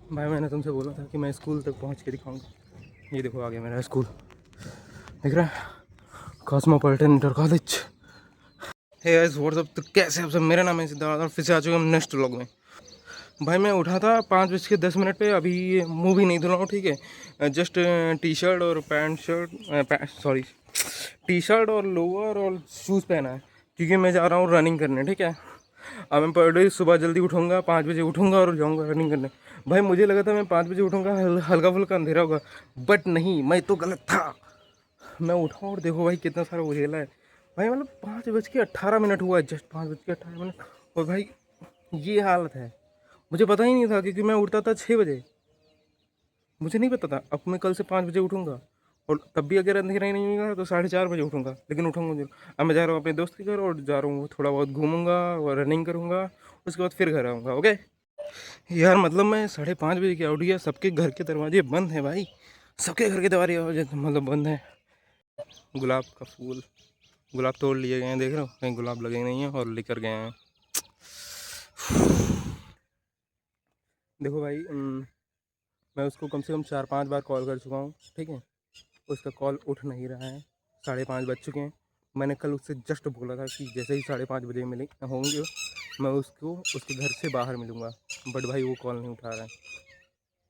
भाई मैंने तुमसे बोला था कि मैं स्कूल तक पहुंच के दिखाऊंगा। ये देखो आगे मेरा स्कूल दिख रहा है, cosmopolitan inter college. Hey guys what's up, तो कैसे आप सब। मेरा नाम है सिद्धार्थ और फिर से आ चुके हम नेक्स्ट व्लॉग में। भाई मैं उठा था 5:10 पे, अभी मुंह भी नहीं धुला हूँ, ठीक है। जस्ट टी शर्ट और टी शर्ट और लोअर और शूज़ पहना है क्योंकि मैं जा रहा हूँ रनिंग करने, ठीक है। अब मैं पर डे सुबह जल्दी उठूँगा, 5 बजे उठूँगा और जाऊँगा रनिंग करने। भाई मुझे लगा था मैं 5 बजे उठूँगा, हल्का फुल्का अंधेरा होगा, बट नहीं, मैं तो गलत था। मैं उठा और देखो भाई कितना सारा उजेला है। भाई मतलब 5:18 हुआ है, जस्ट 5:18। और भाई ये हालत है। मुझे पता ही नहीं था क्योंकि मैं उठता था 6 बजे। मुझे नहीं पता था अब मैं कल से 5 बजे उठूँगा, और तब भी अगर अंधेरा ही नहीं होगा तो 4:30 बजे उठूँगा, लेकिन उठूँगा जरूर। अब मैं जा रहा हूँ अपने दोस्त के घर और जा रहा हूँ, थोड़ा बहुत घूमूंगा और रनिंग करूँगा, उसके बाद फिर घर आऊँगा। ओके यार, मतलब मैं 5:30 बजे क्या उठ गया। सबके घर के दरवाजे बंद हैं भाई, सबके घर के दरवाजे मतलब बंद हैं। गुलाब का फूल, गुलाब तोड़ लिए गए हैं, देख रहे हो कहीं गुलाब लगे नहीं हैं और लेकर गए हैं। देखो भाई मैं उसको कम से कम 4-5 बार कॉल कर चुका हूँ, ठीक है। उसका कॉल उठ नहीं रहा है। 5:30 बज चुके हैं। मैंने कल उससे जस्ट बोला था कि जैसे ही 5:30 बजे मिले होंगे मैं उसको उसके घर से बाहर मिलूँगा, बट भाई वो कॉल नहीं उठा रहा है।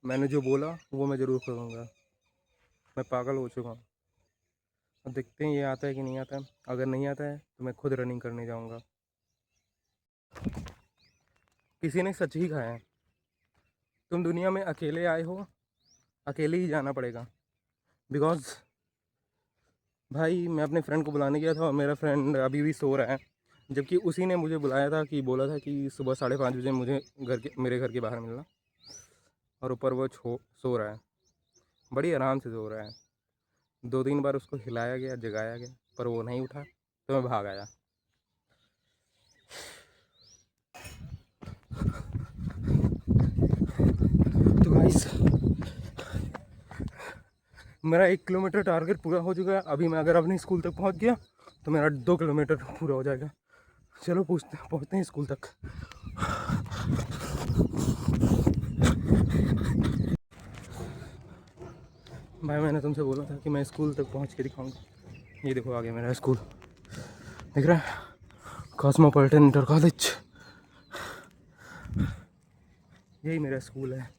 मैंने जो बोला वो मैं ज़रूर करूँगा। मैं पागल हो चुका हूँ। अब देखते हैं ये आता है कि नहीं आता है। अगर नहीं आता है तो मैं खुद रनिंग करने जाऊँगा। किसी ने सच ही कहा है, तुम दुनिया में अकेले आए हो, अकेले ही जाना पड़ेगा। बिकॉज भाई मैं अपने फ्रेंड को बुलाने गया था और मेरा फ्रेंड अभी भी सो रहा है, जबकि उसी ने मुझे बुलाया था कि बोला था कि सुबह 5:30 बजे मुझे मेरे घर के बाहर मिलना, और ऊपर वो सो रहा है, बड़ी आराम से सो रहा है। 2-3 बार उसको हिलाया गया, जगाया गया, पर वो नहीं उठा, तो मैं भाग आया। तो गाइस मेरा 1 किलोमीटर टारगेट पूरा हो चुका है। अभी मैं अगर अपने स्कूल तक पहुंच गया तो मेरा 2 किलोमीटर पूरा हो जाएगा। चलो पहुंचते हैं स्कूल तक। भाई मैंने तुमसे बोला था कि मैं स्कूल तक पहुंच के दिखाऊंगा। ये देखो आगे मेरा स्कूल दिख रहा है, कॉस्मोपॉलिटन इंटर कॉलेज। यही मेरा स्कूल है।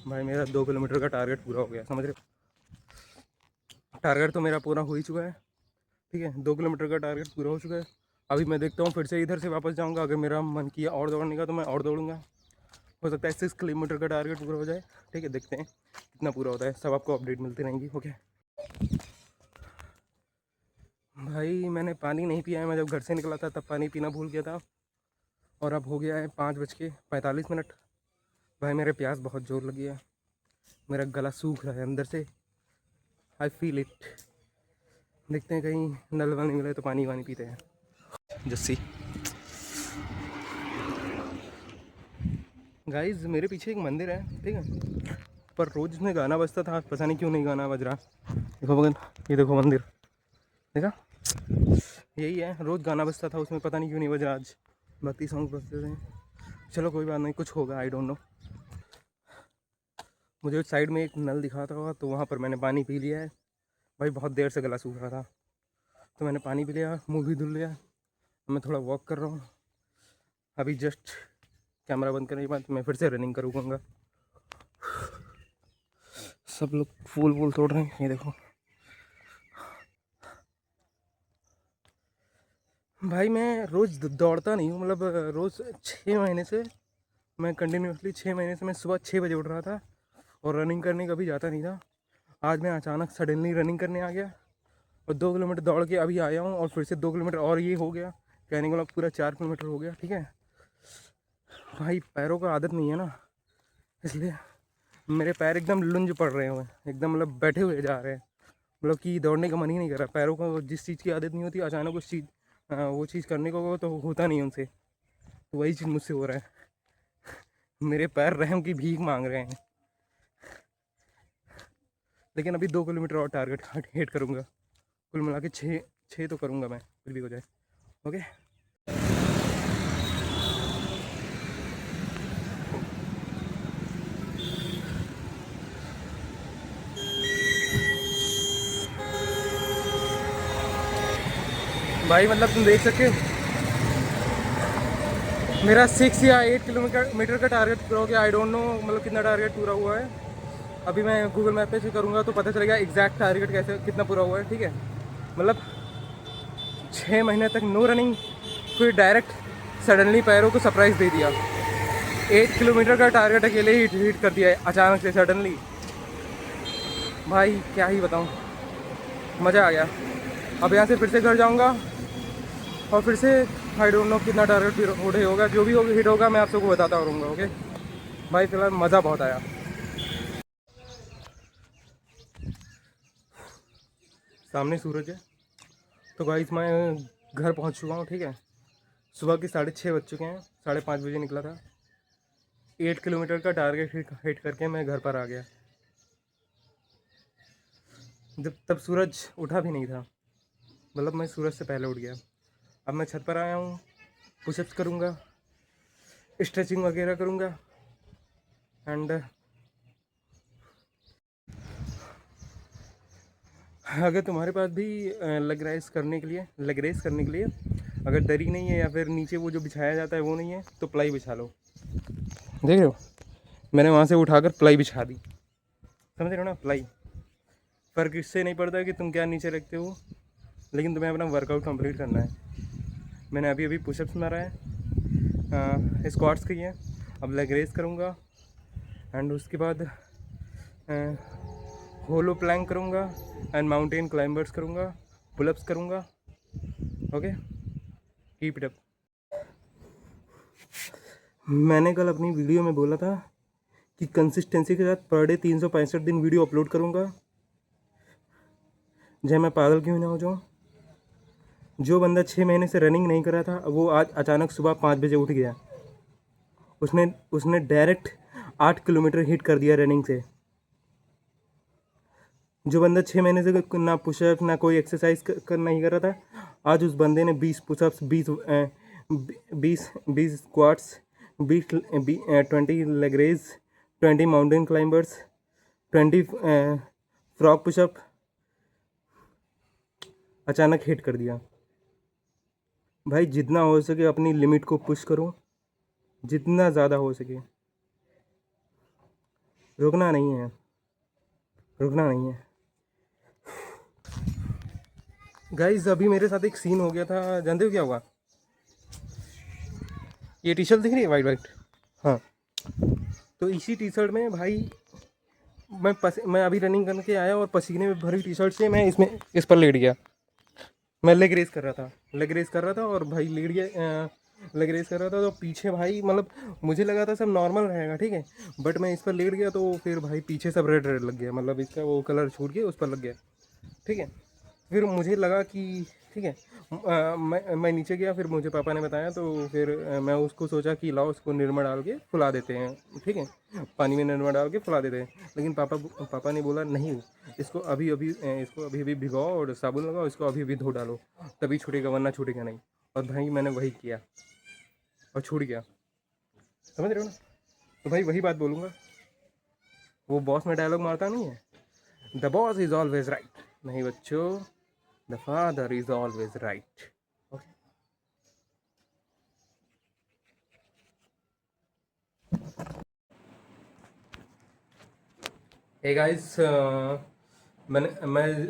भाई मेरा 2 किलोमीटर का टारगेट पूरा हो गया, समझ रहे हो। टारगेट तो मेरा पूरा हो ही चुका है, ठीक है। 2 किलोमीटर का टारगेट पूरा हो चुका है। अभी मैं देखता हूँ, फिर से इधर से वापस जाऊँगा। अगर मेरा मन किया और दौड़ने का तो मैं और दौड़ूंगा। हो सकता है 6 किलोमीटर का टारगेट पूरा हो जाए, ठीक है। देखते हैं कितना पूरा होता है, सब आपको अपडेट मिलती रहेंगी। ओके भाई मैंने पानी नहीं पिया है। मैं जब घर से निकला था तब पानी पीना भूल गया था, और अब हो गया है 5:45। भाई मेरे प्यास बहुत ज़ोर लगी है, मेरा गला सूख रहा है अंदर से। I feel it. देखते हैं कहीं नल वानी मिले तो पानी वानी पीते हैं। जस्सी गाइस मेरे पीछे एक मंदिर है, ठीक है, पर रोज़ इसमें गाना बजता था, पता नहीं क्यों नहीं गाना बज रहा। देखो मगन, ये देखो मंदिर, देखा, यही है। रोज़ गाना बजता था उसमें, पता नहीं क्यों नहीं बज रहा आज। भक्ति सॉन्ग बजते थे। चलो कोई बात नहीं, कुछ होगा, आई डोंट नो। मुझे साइड में एक नल दिखा था तो वहाँ पर मैंने पानी पी लिया है। भाई बहुत देर से गला सूख रहा था तो मैंने पानी पी लिया, मुँह भी धुल लिया। मैं थोड़ा वॉक कर रहा हूँ। अभी जस्ट कैमरा बंद करने के बाद मैं फिर से रनिंग करूँगा। सब लोग फूल वूल तोड़ रहे हैं, ये देखो। भाई मैं रोज़ दौड़ता नहीं हूँ, मतलब रोज़ 6 महीने से मैं कंटिन्यूसली 6 महीने से मैं सुबह 6 बजे उठ रहा था और रनिंग करने कभी जाता नहीं था। आज मैं अचानक सडनली रनिंग करने आ गया और 2 किलोमीटर दौड़ के अभी आया हूँ, और फिर से 2 किलोमीटर और ये हो गया, कहने को पूरा 4 किलोमीटर हो गया, ठीक है। भाई पैरों का आदत नहीं है ना, इसलिए मेरे पैर एकदम लुंज पड़ रहे हुए, एकदम मतलब बैठे हुए जा रहे हैं। मतलब कि दौड़ने का मन ही नहीं कर रहा। पैरों को जिस चीज़ की आदत नहीं होती, अचानक उस चीज़ वो चीज़ करने को तो होता नहीं उनसे, तो वही चीज़ मुझसे हो रहा है। मेरे पैर रहम की भीख मांग रहे हैं। लेकिन अभी 2 किलोमीटर और टारगेट हिट करूँगा। कुल मिला के 6 तो करूँगा मैं, कुछ भी हो जाए। ओके भाई मतलब तुम देख सकते हो मेरा 6 या 8 किलोमीटर का टारगेट पूरा हो गया। आई डोंट नो मतलब कितना टारगेट पूरा हुआ है। अभी मैं गूगल मैप पे से करूँगा तो पता चलेगा एग्जैक्ट टारगेट कैसे कितना पूरा हुआ है। ठीक है, मतलब 6 महीने तक नो रनिंग, फिर डायरेक्ट सडनली पैरों को सरप्राइज़ दे दिया। 8 किलोमीटर का टारगेट अकेले ही हिट कर दिया है अचानक से सडनली। भाई क्या ही बताऊँ, मज़ा आ गया। अब यहाँ से फिर से घर जाऊँगा और फिर से आई डोंट नो कितना टारगेट हिट होगा। जो भी होगा हिट होगा मैं आप सबको बताता रहूँगा। ओके भाई, फिलहाल मज़ा बहुत आया। सामने सूरज है। तो गाइस मैं घर पहुँच चुका हूँ। ठीक है, सुबह के 6:30 बज चुके हैं। 5:30 बजे निकला था। 8 किलोमीटर का टारगेट हिट करके मैं घर पर आ गया। जब तब सूरज उठा भी नहीं था, मतलब मैं सूरज से पहले उठ गया। अब मैं छत पर आया हूँ, पुशअप्स करूँगा, स्ट्रेचिंग वगैरह करूँगा एंड अगर तुम्हारे पास भी लेग रेस करने के लिए अगर दरी नहीं है या फिर नीचे वो जो बिछाया जाता है वो नहीं है तो प्लाई बिछा लो। देख रहे हो, मैंने वहाँ से उठाकर प्लाई बिछा दी। समझ रहे हो ना, प्लाई। फ़र्क इससे नहीं पड़ता कि तुम क्या नीचे रखते हो, लेकिन तुम्हें अपना वर्कआउट कंप्लीट करना है। मैंने अभी अभी पुशअप्स मारा है, स्क्वाट्स की है। अब लेग रेस करूँगा एंड उसके बाद होलो प्लैंक करूँगा एंड माउंटेन क्लाइंबर्स करूँगा, पुलअप्स करूँगा। Okay, keep it up. मैंने कल अपनी वीडियो में बोला था कि कंसिस्टेंसी के साथ पर डे 365 दिन वीडियो अपलोड करूँगा, चाहे मैं पागल क्यों ना हो जाऊँ। जो बंदा 6 महीने से रनिंग नहीं कर रहा था वो आज अचानक सुबह 5 बजे उठ गया। उसने डायरेक्ट 8 किलोमीटर हिट कर दिया रनिंग से। जो बंदा 6 महीने से ना पुशअप ना कोई एक्सरसाइज नहीं कर रहा था, आज उस बंदे ने 20 pushups, 20 squats, 20 leg raise, 20 mountain climbers, 20 frog pushup अचानक हिट कर दिया। भाई जितना हो सके अपनी लिमिट को पुश करो, जितना ज़्यादा हो सके। रुकना नहीं है, रुकना नहीं है। गाइज अभी मेरे साथ एक सीन हो गया था, जानते हो क्या हुआ? ये टी शर्ट दिख रही है वाइट वाइट, हाँ। तो इसी टी शर्ट में भाई मैं अभी रनिंग करके आया और पसीने में भरी टी शर्ट से मैं इस पर लेट गया। मैं लेग रेस कर रहा था और भाई लेट गया। लेग रेस कर रहा था तो पीछे भाई मतलब मुझे लगा था सब नॉर्मल रहेगा, ठीक है, बट मैं इस पर लेट गया तो फिर भाई पीछे सब रेड रेड लग गया, मतलब इसका वो कलर छूट गया, उस पर लग गया। ठीक है, फिर मुझे लगा कि ठीक है, मैं नीचे गया, फिर मुझे पापा ने बताया तो फिर मैं उसको सोचा कि लाओ उसको निरमा डाल के फुला देते हैं, ठीक है, पानी में निरमा डाल के फुला देते हैं। लेकिन पापा ने बोला नहीं, इसको अभी अभी भिगोओ और साबुन लगाओ, इसको अभी अभी धो डालो, तभी छूटेगा, वरना छूटेगा नहीं। और भाई मैंने वही किया और छूट गया। समझ रहे हो ना? तो भाई वही बात बोलूँगा, वो बॉस में डायलॉग मारता नहीं है, the boss is always right. नहीं बच्चों, the father is always right. Okay, hey guys, मैं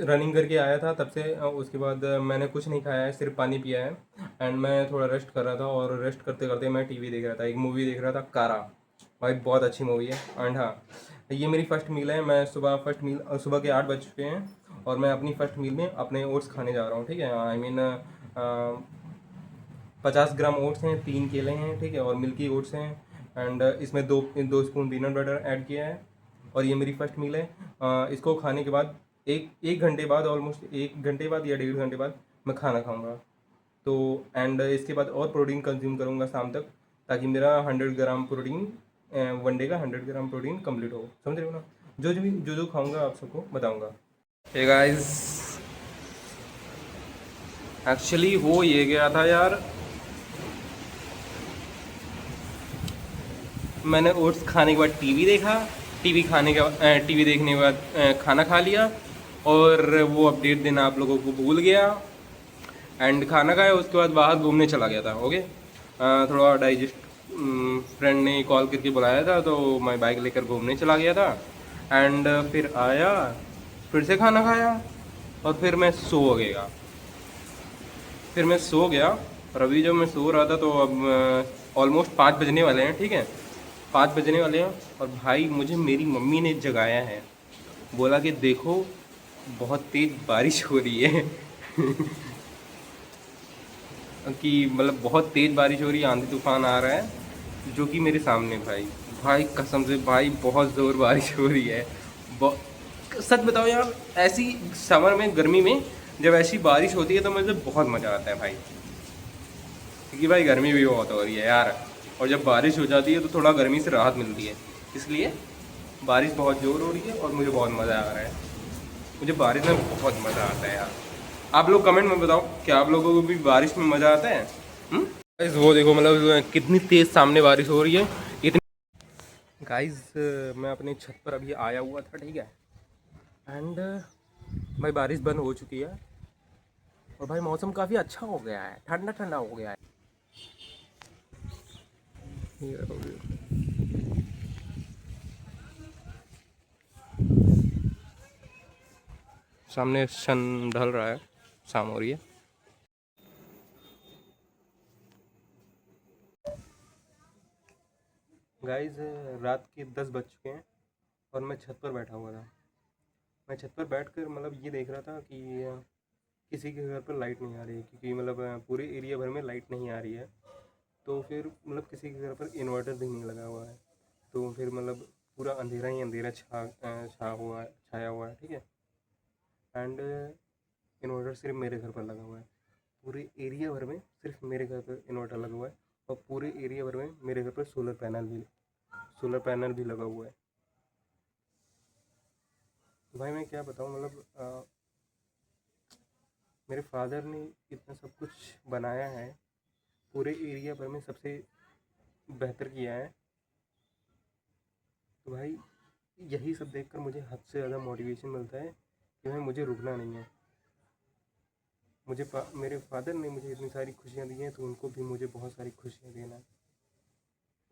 रनिंग करके आया था तब से, उसके बाद मैंने कुछ नहीं खाया है, सिर्फ पानी पिया है एंड मैं थोड़ा रेस्ट कर रहा था। और रेस्ट करते करते मैं टीवी देख रहा था, एक मूवी देख रहा था, कारा। भाई बहुत अच्छी मूवी है। एंड हाँ, ये मेरी फर्स्ट मील है। मैं सुबह के 8 बज चुके हैं और मैं अपनी फर्स्ट मील में अपने ओट्स खाने जा रहा हूँ। ठीक है, आई मीन 50 ग्राम ओट्स हैं, 3 केले हैं, ठीक है, और मिल्की ओट्स हैं एंड इसमें दो स्पून पीनट बटर ऐड किया है। और ये मेरी फर्स्ट मील है। इसको खाने के बाद एक घंटे बाद, ऑलमोस्ट 1 घंटे बाद या 1.5 घंटे बाद मैं खाना खाऊंगा। तो एंड इसके बाद और प्रोटीन कंज्यूम करूंगा शाम तक, ताकि मेरा 100 ग्राम प्रोटीन, वन डे का 100 ग्राम प्रोटीन कंप्लीट हो। समझ रहे हो ना? जो खाऊंगा आप सबको बताऊंगा। हे गाइस, एक्चुअली हो ये गया था यार, मैंने ओट्स खाने के बाद टीवी देखा, टीवी देखने के बाद खाना खा लिया और वो अपडेट देना आप लोगों को भूल गया। एंड खाना खाया, उसके बाद बाहर घूमने चला गया था। ओके, थोड़ा डाइजेस्ट, फ्रेंड ने कॉल करके बुलाया था तो मैं बाइक लेकर घूमने चला गया था। एंड फिर आया, फिर से खाना खाया और फिर मैं सो गया। फिर मैं सो गया और अभी जब मैं सो रहा था तो अब ऑलमोस्ट 5 बजने वाले हैं, ठीक है, 5 बजने वाले हैं। और भाई मुझे मेरी मम्मी ने जगाया है, बोला कि देखो बहुत तेज़ बारिश हो रही है कि मतलब बहुत तेज़ बारिश हो रही है, आंधी तूफान आ रहा है, जो कि मेरे सामने भाई, भाई कसम से भाई बहुत ज़ोर बारिश हो रही है। सच बताओ यार, ऐसी समर में, गर्मी में जब ऐसी बारिश होती है तो मुझे बहुत मज़ा आता है भाई, क्योंकि भाई गर्मी भी बहुत हो रही है यार, और जब बारिश हो जाती है तो थोड़ा गर्मी से राहत मिलती है। इसलिए बारिश बहुत ज़ोर हो रही है और मुझे बहुत मज़ा आ रहा है। मुझे बारिश में बहुत मज़ा आता है यार। आप लोग कमेंट में बताओ कि आप लोगों को भी बारिश में मज़ा आता है? गाइस वो देखो, मतलब कितनी तेज़ सामने बारिश हो रही है इतनी। गाइस मैं अपने छत पर अभी आया हुआ था, ठीक है, एंड भाई बारिश बंद हो चुकी है और भाई मौसम काफ़ी अच्छा हो गया है, ठंडा ठंडा हो गया है। सामने सन ढल रहा है, शाम हो रही है। गाइस रात के 10 बज चुके हैं और मैं छत पर बैठा हुआ था। मैं छत पर बैठकर मतलब ये देख रहा था कि किसी के घर पर लाइट नहीं आ रही है, क्योंकि मतलब पूरे एरिया भर में लाइट नहीं आ रही है। तो फिर मतलब किसी के घर पर इन्वर्टर भी नहीं लगा हुआ है, तो फिर मतलब पूरा अंधेरा ही अंधेरा छाया हुआ है, ठीक है। एंड इन्वर्टर सिर्फ मेरे घर पर लगा हुआ है, पूरे एरिया भर में सिर्फ मेरे घर पर इन्वर्टर लगा हुआ है, और पूरे एरिया भर में मेरे घर पर सोलर पैनल भी लगा हुआ है। तो भाई मैं क्या बताऊँ, मतलब मेरे फादर ने इतना सब कुछ बनाया है, पूरे एरिया भर में सबसे बेहतर किया है। तो भाई यही सब देखकर मुझे हद से ज़्यादा मोटिवेशन मिलता है कि भाई मुझे रुकना नहीं है। मेरे फादर ने मुझे इतनी सारी खुशियाँ दी हैं, तो उनको भी मुझे बहुत सारी खुशियाँ देना है।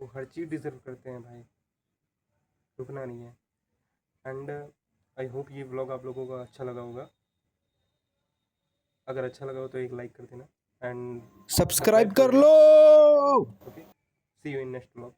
वो हर चीज़ डिज़र्व करते हैं भाई, रुकना नहीं है। एंड आई होप ये व्लॉग आप लोगों को अच्छा लगा होगा। अगर अच्छा लगा हो तो एक लाइक कर देना एंड सब्सक्राइब कर देना। लो। Okay, see you in next vlog.